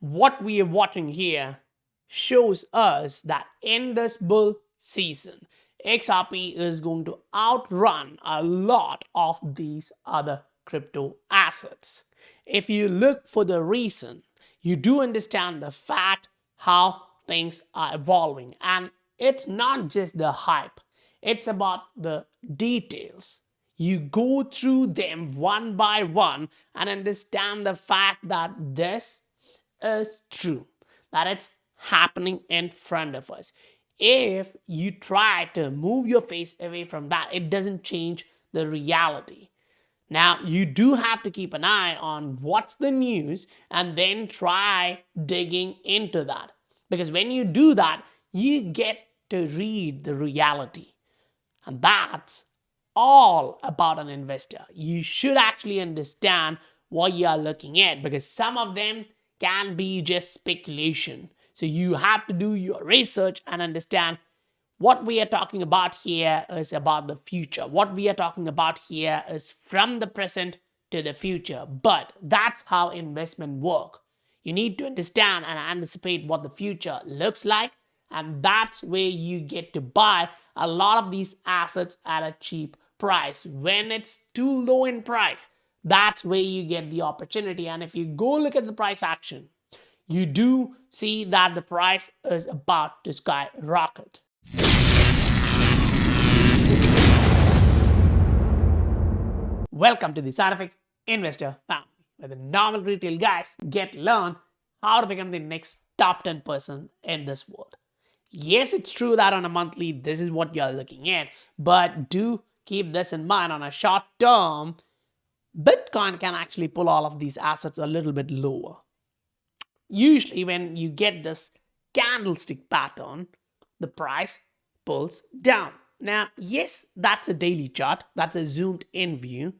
what we are watching here shows us that in this bull season, XRP is going to outrun a lot of these other crypto assets. If you look for the reason, you do understand the fact how things are evolving. And it's not just the hype, it's about the details. You go through them one by one and understand the fact that this is true, that it's happening in front of us. If you try to move your face away from that, it doesn't change the reality. Now, you do have to keep an eye on what's the news and then try digging into that. Because when you do that, you get to read the reality. And that's all about an investor. You should actually understand what you are looking at, because some of them can be just speculation. So you have to do your research and understand what we are talking about here is about the future. What we are talking about here is from the present to the future. But that's how investment work. You need to understand and anticipate what the future looks like, and that's where you get to buy a lot of these assets at a cheap price. When it's too low in price, that's where you get the opportunity. And if you go look at the price action, you do see that the price is about to skyrocket. Welcome to the Scientific Investor family, where the normal retail guys get to learn how to become the next top 10 person in this world. Yes, it's true that on a monthly, this is what you're looking at, but do keep this in mind. On a short term, Bitcoin can actually pull all of these assets a little bit lower. Usually when you get this candlestick pattern, the price pulls down. Now, yes, that's a daily chart. That's a zoomed in view.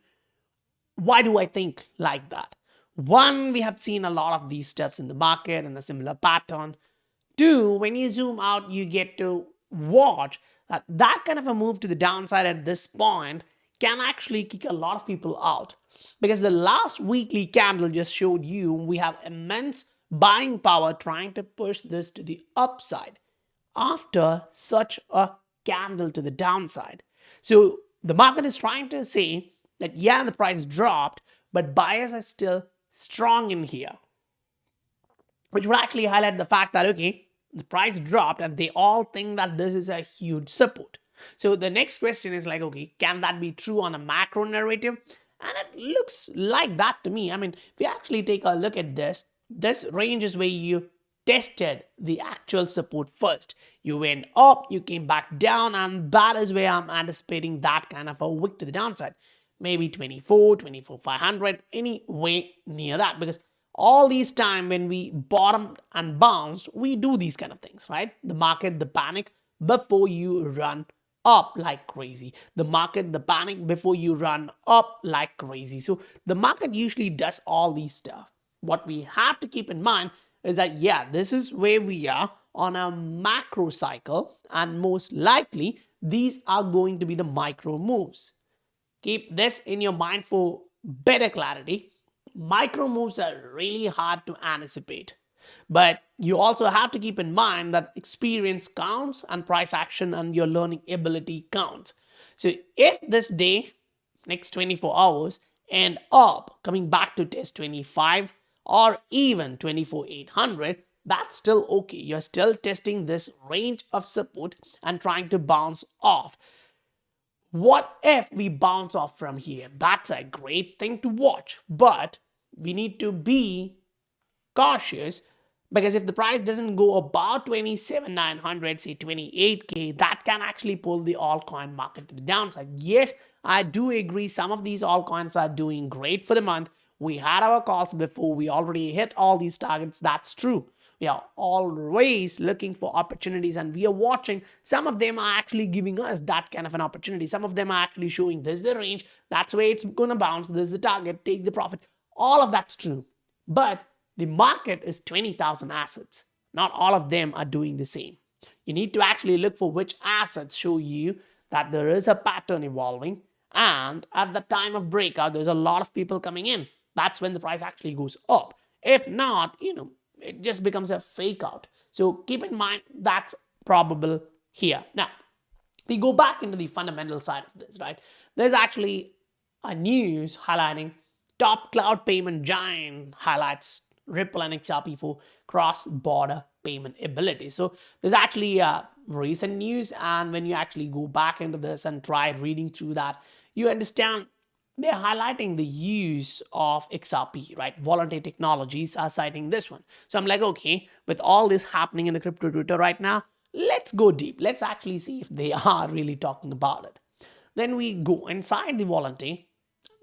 Why do I think like that? One, we have seen a lot of these stuffs in the market and a similar pattern. Two, when you zoom out, you get to watch that kind of a move to the downside at this point can actually kick a lot of people out. Because the last weekly candle just showed you we have immense buying power trying to push this to the upside after such a candle to the downside. So the market is trying to say that, yeah, the price dropped, but buyers are still strong in here, which would actually highlight the fact that, okay, the price dropped and they all think that this is a huge support. So the next question is like, okay, can that be true on a macro narrative? And it looks like that to me. I mean, if we actually take a look at this range is where you tested the actual support first. You went up, you came back down, and that is where I'm anticipating that kind of a wick to the downside. Maybe 24,500, anyway near that, because all these time when we bottomed and bounced, we do these kind of things, right? The market, the panic before you run up like crazy. The market, the panic before you run up like crazy. So the market usually does all these stuff. What we have to keep in mind is that, yeah, this is where we are on a macro cycle, and most likely these are going to be the micro moves. Keep this in your mind for better clarity. Micro moves are really hard to anticipate, but you also have to keep in mind that experience counts and price action and your learning ability counts. So if this day, next 24 hours, end up coming back to test 25 or even 24,800, that's still okay. You're still testing this range of support and trying to bounce off. What if we bounce off from here? That's a great thing to watch, but we need to be cautious, because if the price doesn't go above 27,900, say 28K, that can actually pull the altcoin market to the downside. Yes, I do agree some of these altcoins are doing great for the month. We had our calls before, we already hit all these targets, that's true. We are always looking for opportunities, and we are watching. Some of them are actually giving us that kind of an opportunity. Some of them are actually showing this is the range, that's where it's going to bounce, this is the target, take the profit. All of that's true. But the market is 20,000 assets. Not all of them are doing the same. You need to actually look for which assets show you that there is a pattern evolving, and at the time of breakout, there's a lot of people coming in. That's when the price actually goes up. If not, it just becomes a fake out. So keep in mind that's probable here. Now, we go back into the fundamental side of this, right? There's actually a news highlighting top cloud payment giant highlights Ripple and XRP for cross-border payment ability. So there's actually recent news, and when you actually go back into this and try reading through that, you understand they're highlighting the use of XRP, right? Voluntary Technologies are citing this one. So I'm like, okay, with all this happening in the crypto Twitter right now, let's go deep. Let's actually see if they are really talking about it. Then we go inside the Voluntary.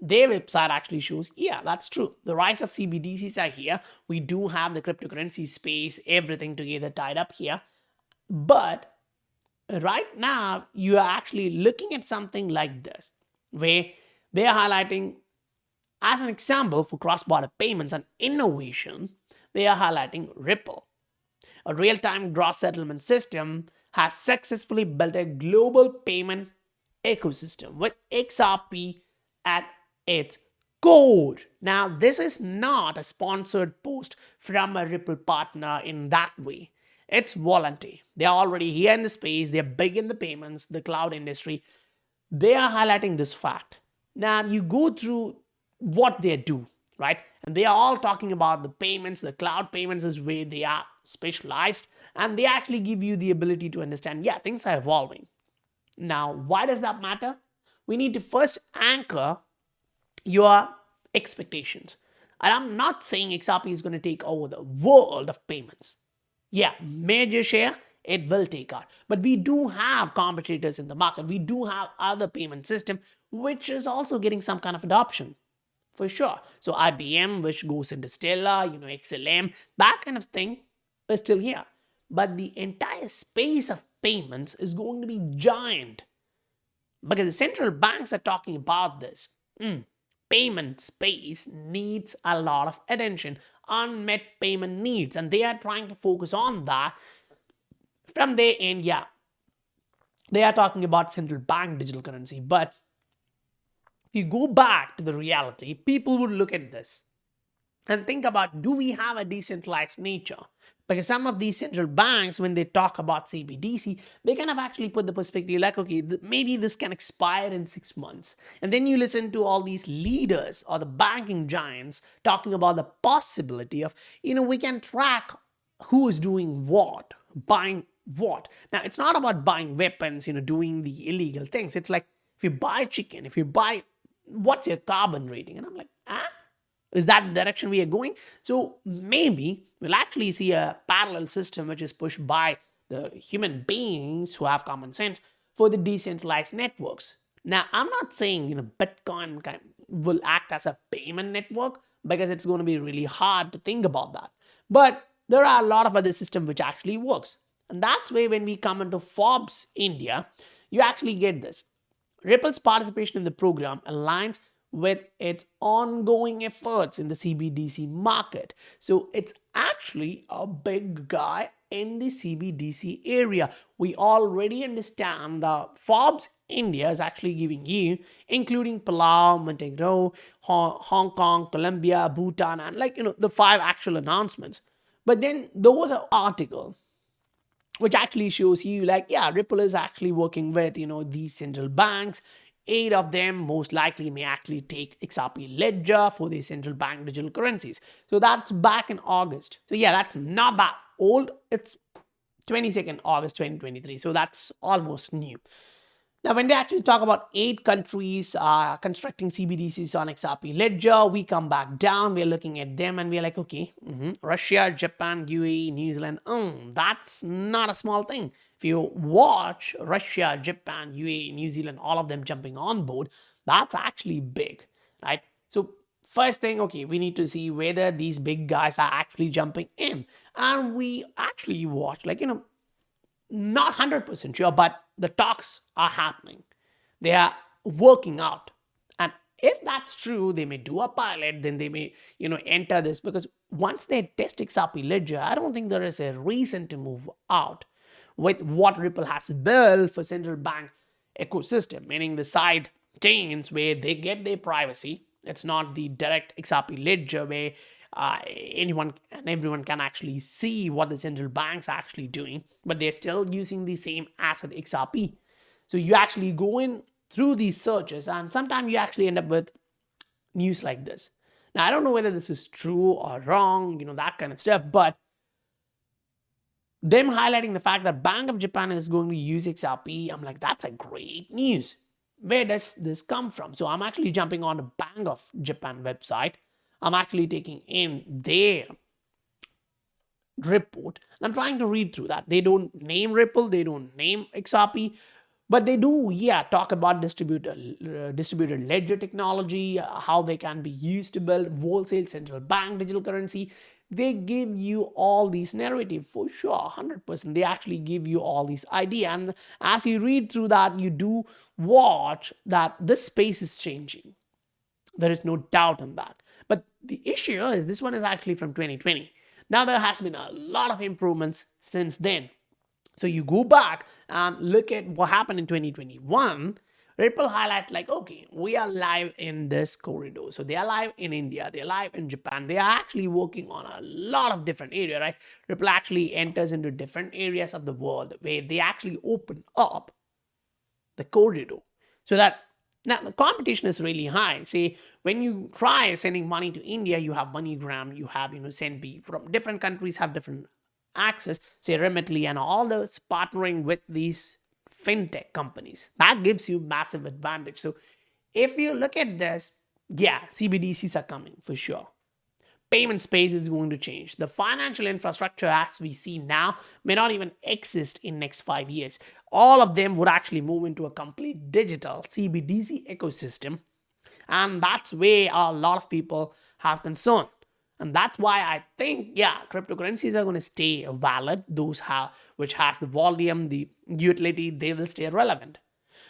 Their website actually shows, yeah, that's true. The rise of CBDCs are here. We do have the cryptocurrency space, everything together tied up here. But right now, you are actually looking at something like this, where they are highlighting, as an example for cross-border payments and innovation, they are highlighting Ripple. A real-time gross settlement system has successfully built a global payment ecosystem with XRP at its core. Now, this is not a sponsored post from a Ripple partner in that way. It's voluntary. They're already here in the space. They're big in the payments, the cloud industry. They are highlighting this fact. Now, you go through what they do, right? And they are all talking about the payments. The cloud payments is where they are specialized. And they actually give you the ability to understand, yeah, things are evolving. Now, why does that matter? We need to first anchor your expectations. And I'm not saying XRP is going to take over the world of payments. Yeah, major share, it will take out. But we do have competitors in the market. We do have other payment system, which is also getting some kind of adoption, for sure. So IBM, which goes into Stellar, XLM, that kind of thing is still here. But the entire space of payments is going to be giant. Because the central banks are talking about this. Payment space needs a lot of attention, unmet payment needs, and they are trying to focus on that. From their end, yeah, they are talking about central bank digital currency, but if you go back to the reality, people would look at this and think about, do we have a decentralized nature? Because some of these central banks, when they talk about CBDC, they kind of actually put the perspective like, okay, maybe this can expire in 6 months. And then you listen to all these leaders or the banking giants talking about the possibility of, we can track who is doing what, buying what. Now, it's not about buying weapons, doing the illegal things. It's like, if you buy chicken, if you buy, what's your carbon rating? And I'm like, is that the direction we are going? So maybe we'll actually see a parallel system which is pushed by the human beings who have common sense for the decentralized networks. Now, I'm not saying Bitcoin will act as a payment network, because it's going to be really hard to think about that. But there are a lot of other systems which actually works. And that's where when we come into Forbes India, you actually get this. Ripple's participation in the program aligns with its ongoing efforts in the CBDC market. So it's actually a big guy in the CBDC area. We already understand that Forbes India is actually giving you, including Palau, Montenegro, Hong Kong, Colombia, Bhutan, and the 5 actual announcements. But then there was an article which actually shows you Ripple is actually working with, these central banks. 8 of them most likely may actually take XRP Ledger for the central bank digital currencies. So that's back in August. So yeah, that's not that old. It's 22nd August 2023. So that's almost new. Now, when they actually talk about 8 countries constructing CBDCs on XRP Ledger, we come back down. We're looking at them and we're like, okay, Russia, Japan, UAE, New Zealand. That's not a small thing. If you watch Russia, Japan, UAE, New Zealand, all of them jumping on board, that's actually big, right? So first thing, okay, we need to see whether these big guys are actually jumping in. And we actually watch, not 100% sure, but the talks are happening. They are working out. And if that's true, they may do a pilot, then they may, enter this, because once they test XRP Ledger, I don't think there is a reason to move out with what Ripple has built for central bank ecosystem, meaning the side chains where they get their privacy. It's not the direct XRP Ledger where anyone and everyone can actually see what the central bank's actually doing, but they're still using the same asset XRP. So you actually go in through these searches, and sometimes you actually end up with news like this. Now, I don't know whether this is true or wrong, that kind of stuff, but them highlighting the fact that Bank of Japan is going to use XRP, I'm like, that's a great news. Where does this come from? So I'm actually jumping on the Bank of Japan website. I'm actually taking in their report, and I'm trying to read through that. They don't name Ripple, they don't name XRP, but they do, talk about distributed ledger technology, how they can be used to build wholesale central bank digital currency. They give you all these narrative for sure, 100%. They actually give you all these idea, and as you read through that, you do watch that this space is changing. There is no doubt on that. But the issue is this one is actually from 2020. Now there has been a lot of improvements since then. So you go back and look at what happened in 2021. Ripple highlight like, okay, we are live in this corridor. So they are live in India, they're live in Japan. They are actually working on a lot of different areas, right? Ripple actually enters into different areas of the world where they actually open up the corridor. So that now the competition is really high. Say when you try sending money to India, you have MoneyGram, you have SendB from different countries have different access, say Remitly and all those partnering with these fintech companies. That gives you massive advantage. So if you look at this, CBDCs are coming for sure. Payment space is going to change. The financial infrastructure as we see now may not even exist in next 5 years. All of them would actually move into a complete digital CBDC ecosystem. And that's where a lot of people have concern. And that's why I think, cryptocurrencies are going to stay valid. Those which has the volume, the utility, they will stay relevant.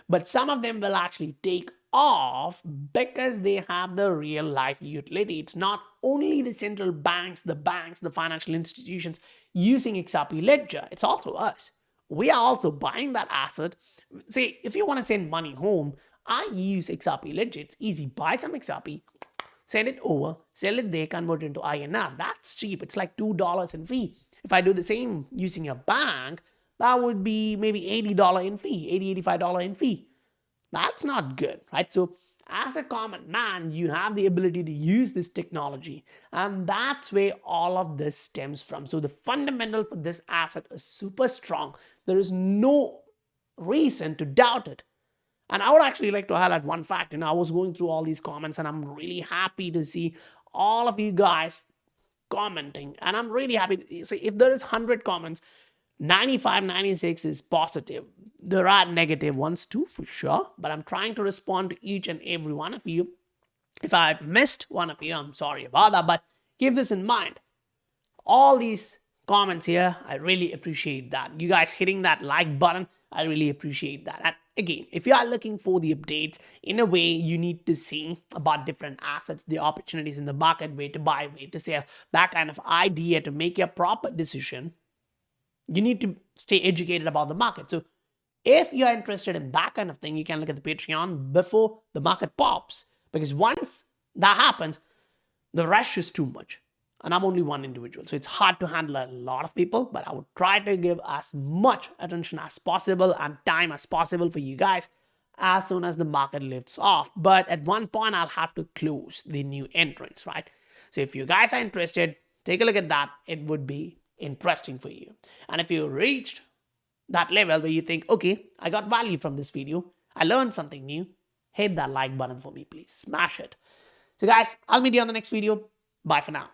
But some of them will actually take off because they have the real life utility. It's not only the central banks, the financial institutions using XRP ledger. It's also us. We are also buying that asset. Say, if you want to send money home, I use XRP ledger. It's easy. Buy some XRP, send it over, sell it there, convert it into INR. That's cheap. It's like $2 in fee. If I do the same using a bank, that would be maybe $80 in fee, $85 in fee. That's not good, right? So as a common man, you have the ability to use this technology, and that's where all of this stems from. So the fundamental for this asset is super strong. There is no reason to doubt it. And I would actually like to highlight one fact. I was going through all these comments, and I'm really happy to see all of you guys commenting. And I'm really happy to see if there is 100 comments, 95, 96 is positive. There are negative ones too, for sure. But I'm trying to respond to each and every one of you. If I missed one of you, I'm sorry about that. But keep this in mind. All these comments here, I really appreciate that. You guys hitting that like button, I really appreciate that. And again, if you are looking for the updates, in a way, you need to see about different assets, the opportunities in the market, where to buy, where to sell, that kind of idea to make a proper decision. You need to stay educated about the market. So if you are interested in that kind of thing, you can look at the Patreon before the market pops. Because once that happens, the rush is too much. And I'm only one individual. So it's hard to handle a lot of people, but I would try to give as much attention as possible and time as possible for you guys as soon as the market lifts off. But at one point, I'll have to close the new entrants, right? So if you guys are interested, take a look at that. It would be interesting for you. And if you reached that level where you think, okay, I got value from this video, I learned something new, hit that like button for me, please. Smash it. So guys, I'll meet you on the next video. Bye for now.